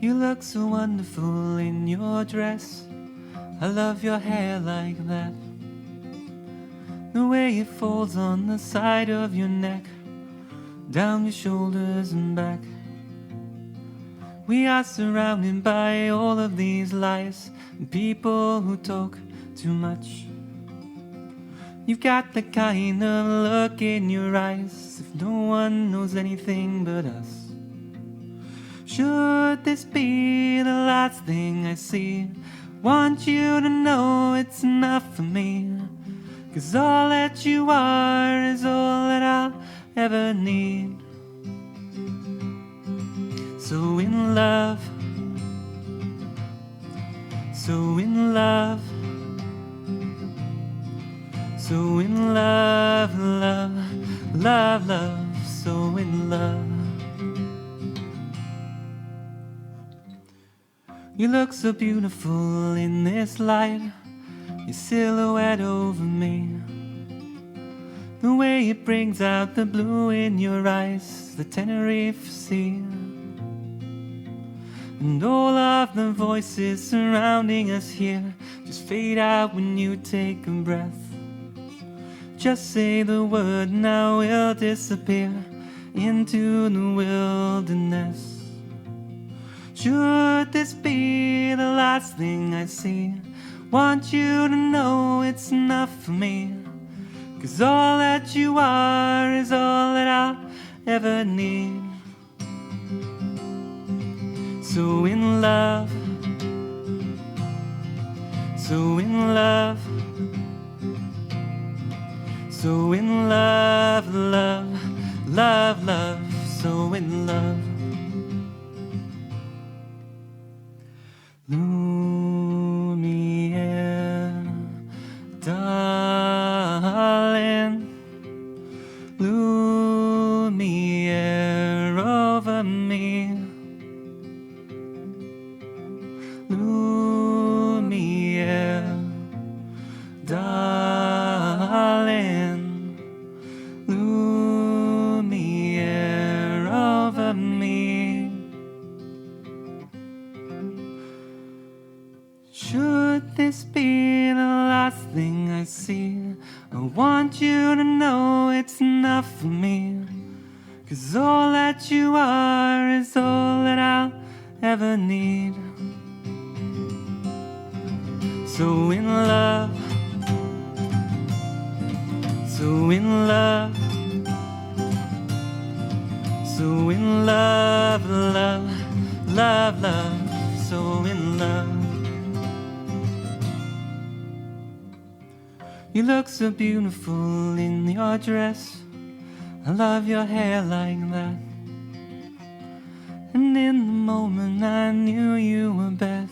You look so wonderful in your dress. I love your hair like that. The way it falls on the side of your neck, down your shoulders and back. We are surrounded by all of these lies and people who talk too much. You've got the kind of look in your eyes if no one knows anything but us. Should this be the last thing I see? Want you to know it's enough for me, 'cause all that you are is all that I'll ever need. So in love, so in love, so in love, love, love, love, so in love. You look so beautiful in this light, your silhouette over me. The way it brings out the blue in your eyes, the Tenerife Sea. And all of the voices surrounding us here just fade out when you take a breath. Just say the word now we'll disappear into the wilderness. Should this be the last thing I see? Want you to know it's enough for me, 'cause all that you are is all that I'll ever need. So in love, so in love, so in love, love, love, love, so in love. Lumiere, darling, Lumiere over me. Lumiere, darling, Lumiere over me. Should this be the last thing I see? I want you to know it's enough for me, 'cause all that you are is all that I'll ever need. So in love, so in love, so in love, love, love, love, so in love. You look so beautiful in your dress. I love your hair like that. And in the moment I knew you were best.